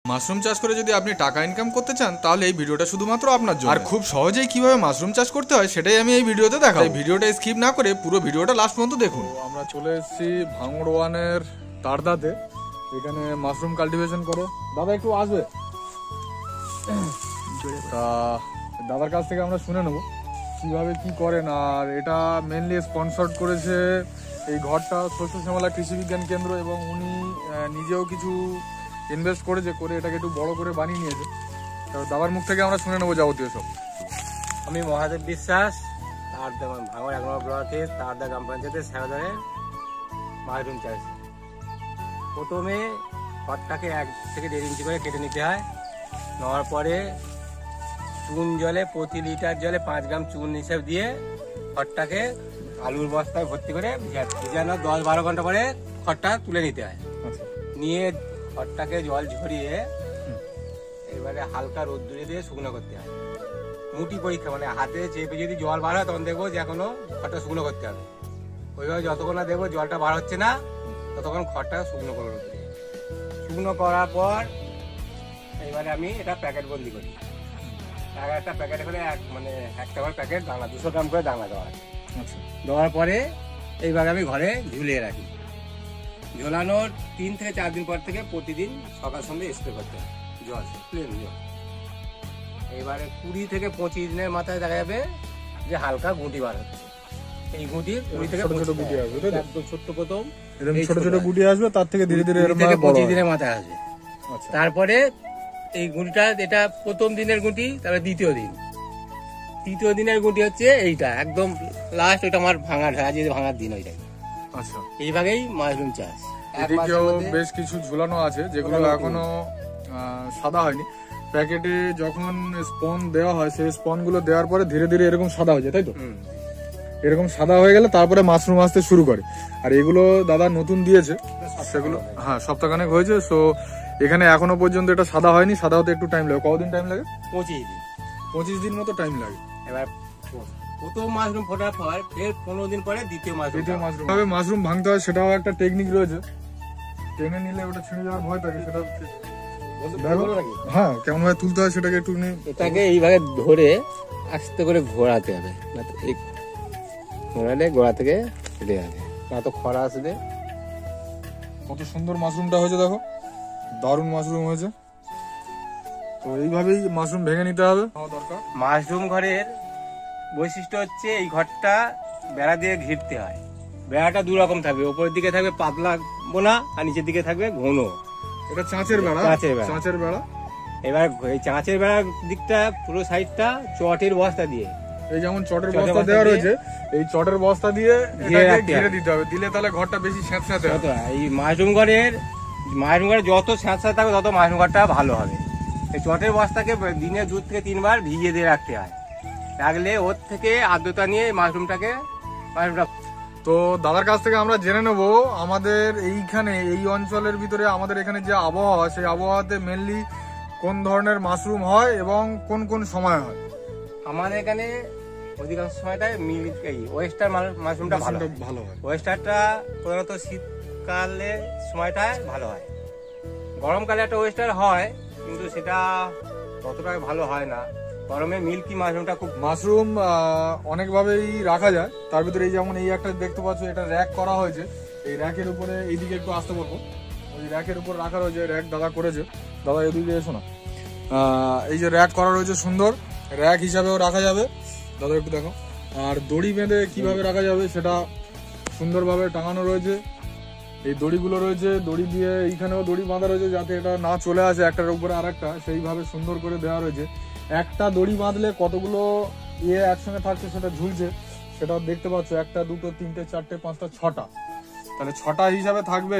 Mushroom চাষ করে যদি আপনি টাকা ইনকাম করতে চান তাহলে এই ভিডিওটা শুধুমাত্র আপনার জন্য। আর খুব সহজেই কিভাবে মাশরুম চাষ করতে হয় সেটাই আমি এই ভিডিওতে দেখাবো। এই ভিডিওটা স্কিপ না করে পুরো ভিডিওটা লাস্ট পর্যন্ত দেখুন। আমরা চলে এসেছি ভাঙড় ওয়ানের তারদাতে, এখানে মাশরুম কাল্টিভেশন করে। দাদা একটু আসবে, তা দাদার কাছ থেকে আমরা শুনে নেবো কিভাবে কি করেন। আর এটা মেনলি স্পন্সর্ড করেছে এই ঘরটা শস্য শ্যামলা কৃষি বিজ্ঞান কেন্দ্র, এবং উনি নিজেও কিছু ইনভেস্ট করেছে, করে এটাকে একটু বড় করে বানিয়ে নিয়েছে। তো দাদার মুখ থেকে আমরা শুনে নেবো যাবতীয় সব। আমি মহাদেব বিশ্বাস, তারদা ভাঙড় ১ নম্বর ব্লকে তারদা গ্রাম পঞ্চায়েতের সেবাদারে মাশরুম চাষ। প্রথমে পাটটাকে ১ থেকে ১.৫ ইঞ্চি করে কেটে নিতে হয়। নেওয়ার পরে চুন জলে প্রতি লিটার জলে ৫ গ্রাম চুন হিসেবে দিয়ে খড়টাকে আলুর বস্তায় ভর্তি করে ভিজানো ১০-১২ ঘন্টা পরে খড়টা তুলে নিতে হয়। নিয়ে খড়টাকে জল ঝরিয়ে এবারে হালকা রোদ্দুরে দিয়ে শুকনো করতে হয়। মুটি পরীক্ষা, মানে হাতে চেপে যদি জল বার হয় তখন দেখবো যে এখনো খড়টা শুকনো করতে হবে। ওইভাবে যতক্ষণ না দেখবো জলটা বার হচ্ছে না ততক্ষণ খড়টা শুকনো করে রোদ্দুরে। শুকনো করার পর এবারে আমি এটা প্যাকেট বন্দি করি। একটা প্যাকেট করে একটা প্যাকেট দানা ২০০ গ্রাম করে দানা দেওয়া আছে। দেওয়ার পরে এইভাবে আমি ঘরে ঝুলিয়ে রাখি। ঝোলানোর ৩ থেকে ৪ দিন পর থেকে প্রতিদিন সকাল সন্ধ্যে স্প্রে করতে হয় জল, প্লেন জল। এবারে ২০ থেকে ২৫ দিনের মাথায় দেখা যাবে যে হালকা গুটি বার হচ্ছে। এই গুটি ২০ থেকে ২৫ গুটি আসবে, একদম ছোট্ট প্রথম ছোট ছোট গুটি আসবে, তার থেকে ধীরে ধীরে ২৫ দিনের মাথায় আসবে। তারপরে এই গুটিটা, এটা প্রথম দিনের গুটি, তারপরে দ্বিতীয় দিন, তৃতীয় দিনের গুটি হচ্ছে এইটা একদম লাস্ট। ওইটা আমার ভাঙার দিন ওইটাই। আচ্ছা, এইভাবেই মাশরুম চাষ। এদিকেও বেশ কিছু ঝুলানো আছে যেগুলো এখনো সাদা হয়নি। প্যাকেটে যখন স্পন দেওয়া হয় সেই স্পন গুলো দেওয়ার পরে ধীরে ধীরে এরকম সাদা হয়ে যায়, তাই তো? এরকম সাদা হয়ে গেলে তারপরে মাশরুম আসতে শুরু করে। আর এগুলো দাদা নতুন দিয়েছে, সেগুলো হ্যাঁ সপ্তাহখানেক হয়েছে। সো এখানে এখনো পর্যন্ত এটা সাদা হয়নি, সাদা হতে একটু টাইম লাগে। কতদিন টাইম লাগে? ২৫ দিন। ২৫ দিন মতো টাইম লাগে। এবার প্রথম মাশরুম ফোটার পর ফের ১৫ দিন পরে দ্বিতীয় মাশরুম। কিভাবে মাশরুম ভাঙতে হয় সেটাও একটা টেকনিক রয়েছে। টেনে নিলে ওটা ছিঁড়ে যাওয়ার ভয় থাকে, সেটা হ্যাঁ কেমন ভাবে তুলতে হয় সেটাকে একটু। এটাকে এইভাবে ধরে আস্তে করে ঘোরাতে হবে, ঘোরালে গোড়া থেকে ফেটে যাবে, না তো খরা আসবে। কত সুন্দর মাশরুমটা হয়েছে দেখো, দারুণ মাশরুম হয়েছে। তো এইভাবেই মাশরুম ভেঙে নিতে হবে। মাশরুম ঘরের বৈশিষ্ট্য হচ্ছে এই ঘরটা বেড়া দিয়ে ঘিরতে হয়। বেড়াটা ২ রকম থাকবে, উপরের দিকে থাকবে পাতলা বোনা আর নিচের দিকে থাকবে ঘন। এটা চাঁচের বেড়া। চাঁচের বেড়া। এবার এই চাঁচের বেড়ার দিকটা পুরো সাইডটা চটের বস্তা দিয়ে, এই যেমন চটের বস্তা দেওয়া রয়েছে, এই চটের বস্তা দিয়ে ঘিরে দিতে হবে, দিলে তাহলে ঘরটা বেশি স্যাঁতস্যাঁতে হবে। এই মাশরুম ঘরে যত স্যাঁতস্যাঁতে থাকবে তত মাশরুম ঘরটা ভালো হবে। এই চটের বস্তাকে দিনে ২ থেকে ৩ বার ভিজিয়ে দিয়ে রাখতে হয়, রাখলে ওর থেকে আর্দ্রতা নিয়ে মাশরুমটা। তো দাদার কাছ থেকে আমরা জেনে নেব আমাদের এইখানে এই অঞ্চলের ভিতরে আমাদের এখানে যে আবহাওয়া, সেই আবহাওয়াতে মেনলি কোন ধরনের মাশরুম হয় এবং কোন কোন সময় হয়। আমাদের এখানে অধিকাংশ সময়টাই ওয়েস্টার মাশরুমটা ভালো হয়। ওয়েস্টারটা প্রধানত শীতকালে সময়টায় ভালো হয়। গরমকালে একটা ওয়েস্টার হয় কিন্তু সেটা ততটা ভালো হয় না। গরমে মিল্কি মাশরুমটা খুব। মাশরুম অনেকভাবেই রাখা যায়, তার ভিতরে এই যেমন এই একটা দেখতে পাচ্ছ, এটা র্যাক করা হয়েছে। এই র্যাকের উপরে এইদিকে একটু আসতে বলবো, ওই র্যাকের উপর রাখা রয়েছে, র্যাক দাদা করেছে। দাদা এদিকে এসো না, এই যে র্যাক করা রয়েছে, সুন্দর র্যাক হিসাবেও রাখা যাবে। দাদা একটু দেখো। আর দড়ি বেঁধে কিভাবে রাখা যাবে সেটা সুন্দরভাবে টাঙানো রয়েছে। এই দড়িগুলো রয়েছে, দড়ি দিয়ে এইখানেও দড়ি বাঁধা রয়েছে যাতে এটা না চলে আসে একটার উপরে আরেকটা, সেইভাবে সুন্দর করে দেওয়া রয়েছে। একটা দড়ি বাঁধলে কতগুলো একসঙ্গে থাকছে সেটা ঝুলছে, সেটা দেখতে পাচ্ছ। ১, ২, ৩, ৪, ৫, ৬টা, তাহলে ৬টা হিসাবে থাকবে।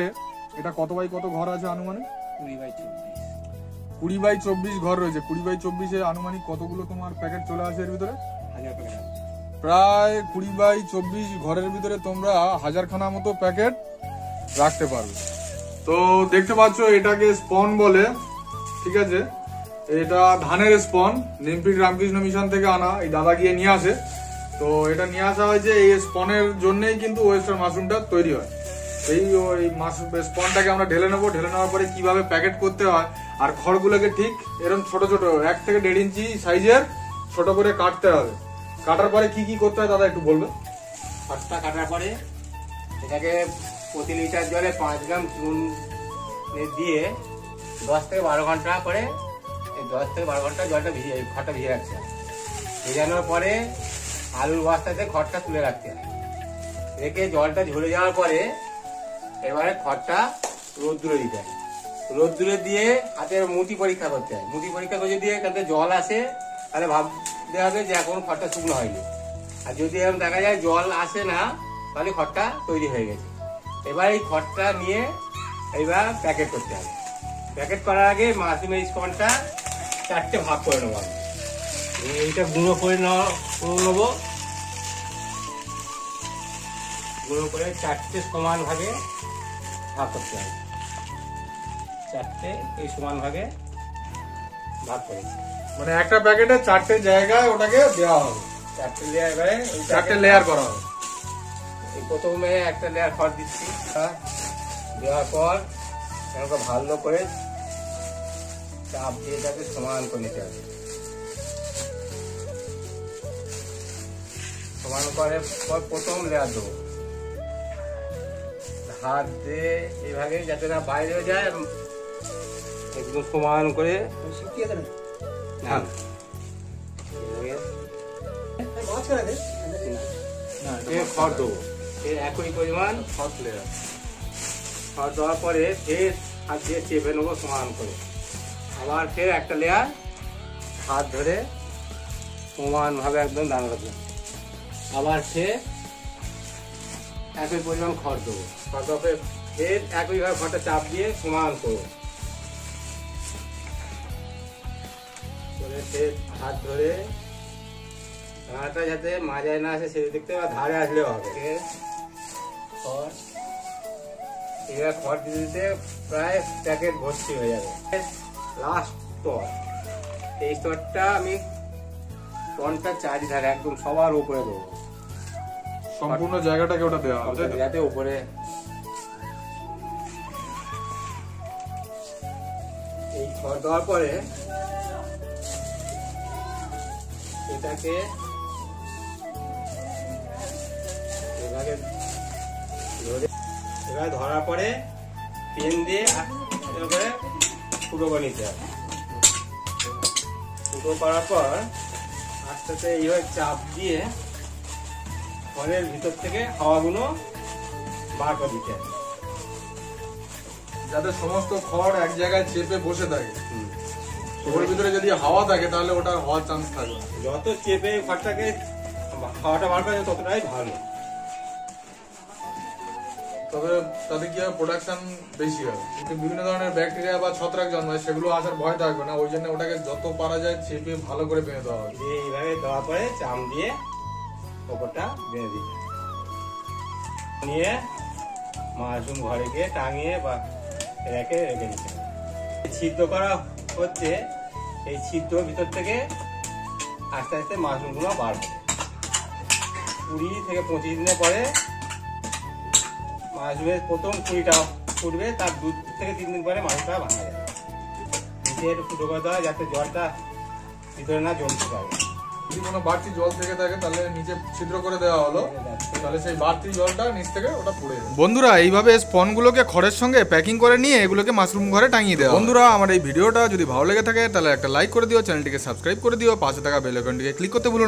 এটা কত বাই কত ঘর আছে আনুমানিক? ২০ বাই ২৪ ঘর রয়েছে। ২০ বাই ২৪-এ আনুমানিক কতগুলো তোমার প্যাকেট চলে আসে এর ভিতরে? প্রায় ২০ বাই ২৪ ঘরের ভিতরে তোমরা ১০০০খানা মতো প্যাকেট রাখতে পারবে। তো দেখতে পাচ্ছ এটাকে স্পন বলে, ঠিক আছে? এটা ধানের স্পন, নিমপিট রামকৃষ্ণ মিশন থেকে আনা, এই দাদা গিয়ে নিয়ে আসে। তো এটা নিয়ে আসা হয়েছে, এই স্পনের জন্যই কিন্তু ওয়েস্টার মাশরুমটা তৈরি হয়। এই স্পনটাকে আমরা ঢেলে নেবো, ঢেলে নেওয়ার পরে কিভাবে প্যাকেট করতে হয় আর খড়গুলোকে ঠিক এরকম ছোট ছোট 1 থেকে 1.5 ইঞ্চি সাইজের ছোট করে কাটতে হবে। কাটার পরে কি কি করতে হয় দাদা একটু বলবে? খড়টা কাটার পরে এটাকে প্রতি লিটার জলে 5 গ্রাম চুন দিয়ে 10 থেকে 12 ঘন্টা করে 10 থেকে 12 ঘন্টা জলটা ভিজিয়ে খড়টা ভিজিয়ে রাখতে হয়। ভেজানোর পরে আলুর বস্তাতে খড়টা তুলে রাখতে হয়। রেখে জলটা ঝরে যাওয়ার পরে এবারে খড়টা রোদ্দুরে দিতে হয়। রোদ্দুরে দিয়ে হাতের মুঠি পরীক্ষা করতে হয়। মুঠি পরীক্ষা করে যদি এখান থেকে জল আসে তাহলে ভাবতে হবে যে এখন খড়টা শুকনো হয়নি। আর যদি এরকম দেখা যায় জল আসে না তাহলে খড়টা তৈরি হয়ে গেছে। এবার এই খড়টা নিয়ে এবার প্যাকেট করতে হবে। প্যাকেট করার আগে মাশরুমের স্পনটা 4টে ভাগ করে নেবো। এইটা গুঁড়ো করে নেবো। গুঁড়ো করে 4টে সমান ভাগে ভাগ করতে হবে। 4টে এই সমান ভাগে ভাগ করেছি। মানে একটা প্যাকেটে 4টে জায়গায় ওটাকে দেওয়া হবে। 4টে লেয়ার এবারে 4টে লেয়ার করা হবে। এই প্রথমে একটা লেয়ার খড় দিচ্ছি। দেওয়ার পর এরকম ভালো করে চাপ দিয়ে এটাকে সমান করে নিতে হবে। সমান করার পর প্রথম লেয়ার দেবো। হাত দিয়ে এইভাবে যাতে না বাইরে যায় একদম সমান করে হ্যাঁ খড় দেবো। একই পরিমাণ ফার্স্ট লেয়ার খড় দেওয়ার পরে ফের হাত দিয়ে চেপে নেবো সমান করে। আবার ফের একটা লেয়ার হাত ধরে সমানভাবে একদম দাঁড়ানো রাখবো। আবার ফের একই পরিমাণ খড় দেবো। খড় দেওয়া ফের একইভাবে খড়টা চাপ দিয়ে সমান করবো। ফের হাত ধরে দাঁড়াটা যাতে মাজায় না আসে সেটা দেখতে হবে, ধারে আসলেও হবে। খড় এবার খড় দিতে দিতে প্রায় প্যাকেট ভর্তি হয়ে যাবে। লাস্ট স্তর, এই স্তরটা আমি টনটা চারিধারে একদম সবার উপরে দেবো। সম্পূর্ণ জায়গাটাকে ওটা দেওয়া হবে যাতে উপরে এই খড় দেওয়ার পরে এটাকে এভাবে ধরার পরে পেন দিয়ে করে ফুটো করে নিতে হবে। ফুটো করার পর আস্তে আস্তে এইভাবে চাপ দিয়ে খড়ের ভিতর থেকে হাওয়াগুলো বার করে দিতে হবে, যাতে সমস্ত খড় এক জায়গায় চেপে বসে থাকে। ওর ভিতরে যদি হাওয়া থাকে তাহলে ওটা হওয়ার চান্স থাকে। যত চেপে খড়টাকে হাওয়াটা বার করা যায় ততটাই ভালো। তবে তাতে কি হয়, প্রোডাকশন বেশি হয়, কিন্তু বিভিন্ন ধরনের ব্যাকটেরিয়া বা ছত্রাক জন্মায়, সেগুলো আসার ভয় থাকবে না। ওই জন্য ওটাকে যত পারা যায় চেপে ভালো করে বেঁধে দেওয়া হয়। এইভাবে দেওয়ার পরে চাম দিয়ে ওপরটা বেঁধে দিতে নিয়ে মাশরুম ঘরে গিয়ে টাঙিয়ে বা রেখে দিতে হবে। ছিদ্র করা হচ্ছে, এই ছিদ্র ভিতর থেকে আস্তে আস্তে মাশরুমগুলো বার হবে। 20 থেকে 25 দিনের পরে মাশরুমের প্রথম কুড়িটা ফুটবে, তার 2 থেকে 3 দিন পরে মাশরুমটা ভাঙা যাবে। নিচে একটু ফুটো করে দেওয়া যাতে জলটা ভিতরে না জমতে পারে। যদি কোনো বাড়তি জল থেকে থাকে তাহলে নিচে ছিদ্র করে দেওয়া হলো, তাহলে সেই বাড়তি জলটা নিচ থেকে ওটা পড়ে যাবে। বন্ধুরা, এইভাবে স্পনগুলোকে খড়ের সঙ্গে প্যাকিং করে নিয়ে এগুলোকে মাশরুম ঘরে টাঙিয়ে দেওয়া। বন্ধুরা, আমার এই ভিডিওটা যদি ভালো লেগে থাকে তাহলে একটা লাইক করে দিও, চ্যানেলটিকে সাবস্ক্রাইব করে দিও, পাশে থাকা বেল আইকনটিকে ক্লিক করতে ভুলো না।